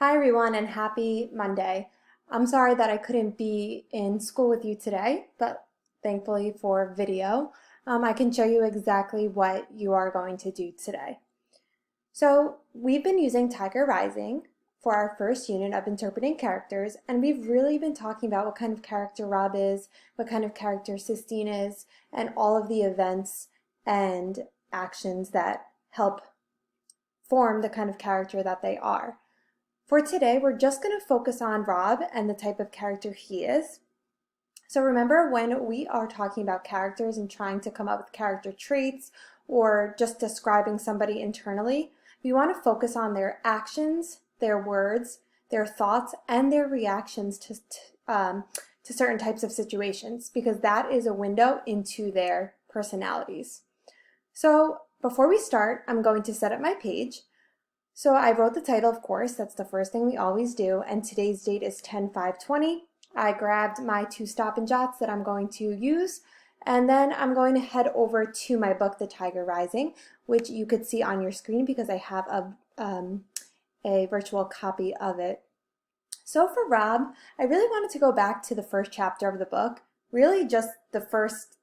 Hi everyone and happy Monday. I'm sorry that I couldn't be in school with you today, but thankfully for video, I can show you exactly what you are going to do today. So we've been using Tiger Rising for our first unit of interpreting characters, and we've really been talking about what kind of character Rob is, what kind of character Sistine is, and all of the events and actions that help form the kind of character that they are. For today, we're just going to focus on Rob and the type of character he is. So remember, when we are talking about characters and trying to come up with character traits or just describing somebody internally, we want to focus on their actions, their words, their thoughts, and their reactions to certain types of situations, because that is a window into their personalities. So before we start, I'm going to set up my page. So I wrote the title, of course, that's the first thing we always do, and today's date is 10/5/20. I grabbed my 2 stop and jots that I'm going to use, and then I'm going to head over to my book, The Tiger Rising, which you could see on your screen because I have a virtual copy of it. So for Rob, I really wanted to go back to the first chapter of the book, really just the first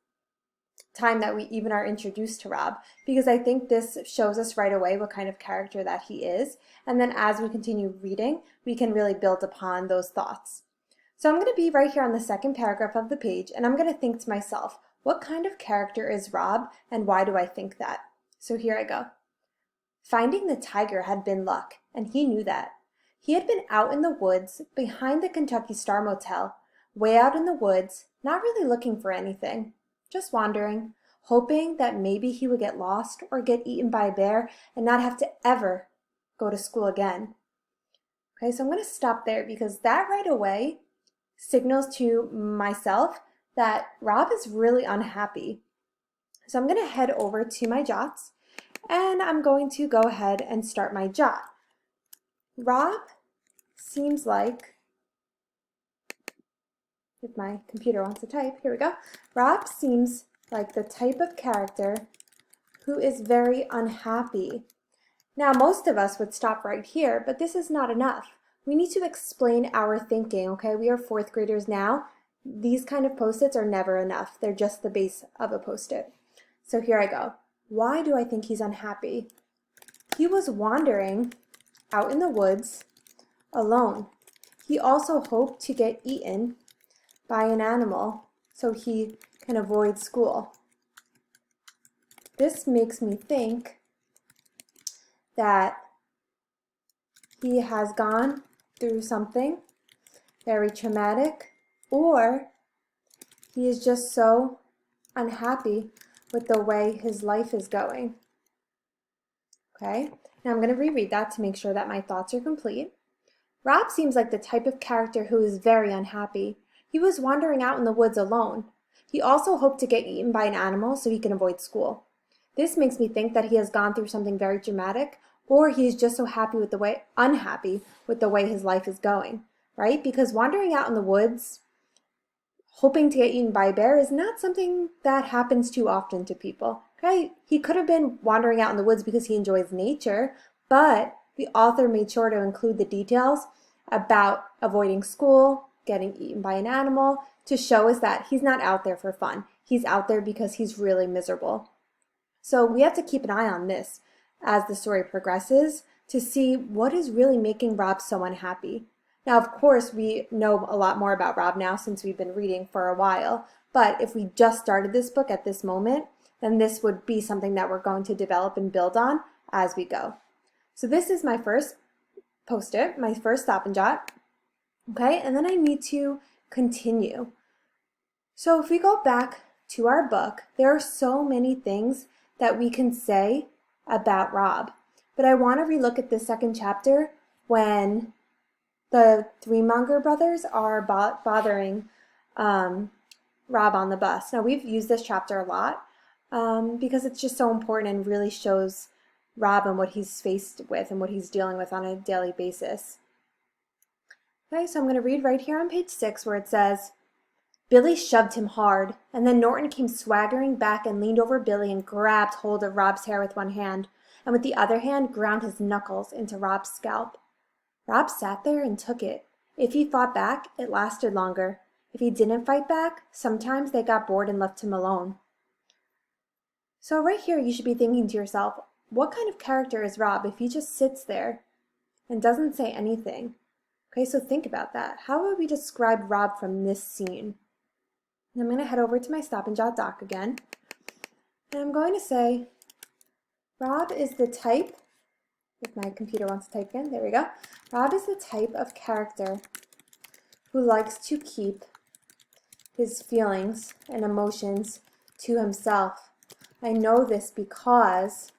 time that we even are introduced to Rob, because I think this shows us right away what kind of character that he is, and then as we continue reading, we can really build upon those thoughts. So I'm going to be right here on the second paragraph of the page, and I'm going to think to myself, what kind of character is Rob, and why do I think that? So here I go. Finding the tiger had been luck, and he knew that. He had been out in the woods behind the Kentucky Star Motel, way out in the woods, not really looking for anything. Just wandering, hoping that maybe he would get lost or get eaten by a bear and not have to ever go to school again. Okay, so I'm going to stop there because that right away signals to myself that Rob is really unhappy. So I'm going to head over to my jots and I'm going to go ahead and start my jot. Rob seems like, if my computer wants to type, here we go. Rob seems like the type of character who is very unhappy. Now, most of us would stop right here, but this is not enough. We need to explain our thinking, okay? We are 4th graders now. These kind of post-its are never enough. They're just the base of a post-it. So here I go. Why do I think he's unhappy? He was wandering out in the woods alone. He also hoped to get eaten by an animal so he can avoid school. This makes me think that he has gone through something very traumatic, or he is just so unhappy with the way his life is going. Okay, now I'm going to reread that to make sure that my thoughts are complete. Rob seems like the type of character who is very unhappy. He was wandering out in the woods alone. He also hoped to get eaten by an animal so he can avoid school. This makes me think that he has gone through something very dramatic, or he is just so unhappy with the way his life is going, right? Because wandering out in the woods, hoping to get eaten by a bear is not something that happens too often to people, okay? He could have been wandering out in the woods because he enjoys nature, but the author made sure to include the details about avoiding school, getting eaten by an animal, to show us that he's not out there for fun. He's out there because he's really miserable. So we have to keep an eye on this as the story progresses to see what is really making Rob so unhappy. Now, of course, we know a lot more about Rob now since we've been reading for a while, but if we just started this book at this moment, then this would be something that we're going to develop and build on as we go. So this is my first post-it, my first stop and jot. Okay, and then I need to continue. So if we go back to our book, there are so many things that we can say about Rob. But I want to relook at this second chapter when the Three Munger brothers are bothering Rob on the bus. Now, we've used this chapter a lot because it's just so important and really shows Rob and what he's faced with and what he's dealing with on a daily basis. Okay, so I'm going to read right here on page 6 where it says, Billy shoved him hard, and then Norton came swaggering back and leaned over Billy and grabbed hold of Rob's hair with one hand, and with the other hand ground his knuckles into Rob's scalp. Rob sat there and took it. If he fought back, it lasted longer. If he didn't fight back, sometimes they got bored and left him alone. So right here, you should be thinking to yourself, what kind of character is Rob if he just sits there and doesn't say anything? Okay, so think about that. How would we describe Rob from this scene? And I'm going to head over to my Stop and Jot doc again. And I'm going to say, Rob is the type, if my computer wants to type again, there we go. Rob is the type of character who likes to keep his feelings and emotions to himself. I know this because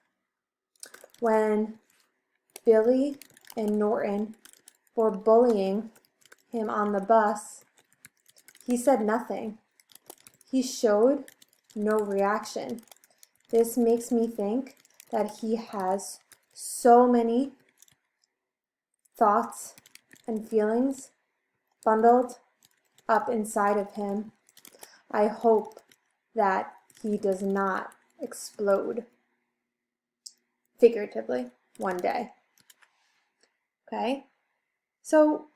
when Billy and Norton were bullying him on the bus, he said nothing. He showed no reaction. This makes me think that he has so many thoughts and feelings bundled up inside of him. I hope that he does not explode, figuratively, one day. Okay? So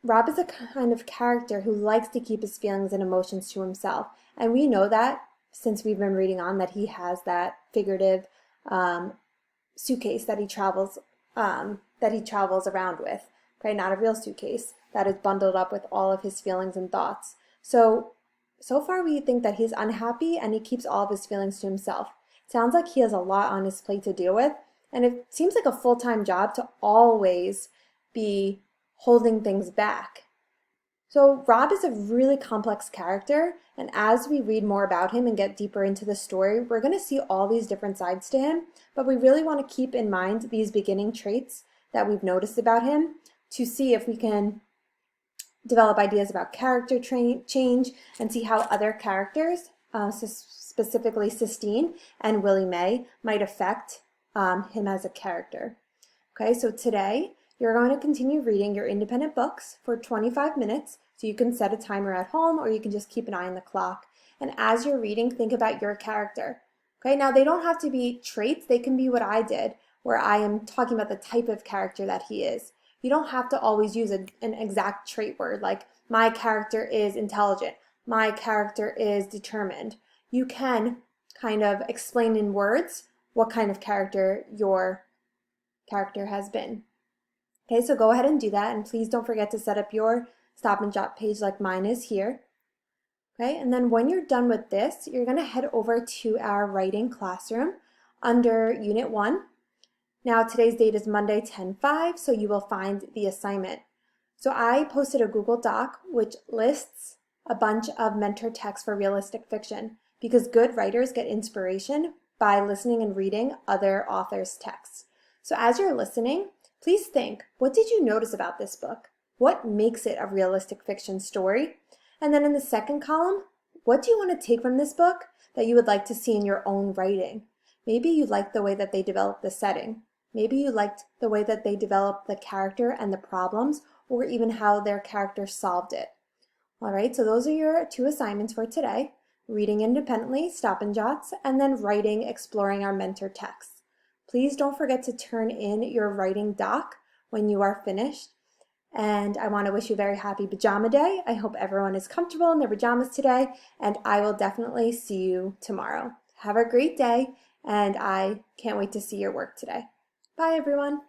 Rob is a kind of character who likes to keep his feelings and emotions to himself. And we know that since we've been reading on that he has that figurative suitcase that he travels around with. Okay, not a real suitcase that is bundled up with all of his feelings and thoughts. So far we think that he's unhappy and he keeps all of his feelings to himself. Sounds like he has a lot on his plate to deal with, and it seems like a full-time job to always be holding things back. So Rob is a really complex character, and as we read more about him and get deeper into the story, we're going to see all these different sides to him, but we really want to keep in mind these beginning traits that we've noticed about him to see if we can develop ideas about character change and see how other characters, specifically Sistine and Willie Mae, might affect him as a character. Okay, so today you're going to continue reading your independent books for 25 minutes, so you can set a timer at home or you can just keep an eye on the clock. And as you're reading, think about your character. Okay, now they don't have to be traits, they can be what I did, where I am talking about the type of character that he is. You don't have to always use an exact trait word like my character is intelligent, my character is determined. You can kind of explain in words what kind of character your character has been. Okay, so go ahead and do that, and please don't forget to set up your Stop and Jot page like mine is here. Okay, and then when you're done with this, you're going to head over to our writing classroom under Unit 1. Now today's date is Monday 10/5, so you will find the assignment. So I posted a Google Doc which lists a bunch of mentor texts for realistic fiction because good writers get inspiration by listening and reading other authors' texts. So as you're listening, please think, what did you notice about this book? What makes it a realistic fiction story? And then in the second column, what do you want to take from this book that you would like to see in your own writing? Maybe you liked the way that they developed the setting. Maybe you liked the way that they developed the character and the problems, or even how their character solved it. All right, so those are your 2 assignments for today. Reading independently, Stop and Jots, and then writing, exploring our mentor texts. Please don't forget to turn in your writing doc when you are finished. And I want to wish you a very happy pajama day. I hope everyone is comfortable in their pajamas today, and I will definitely see you tomorrow. Have a great day, and I can't wait to see your work today. Bye, everyone.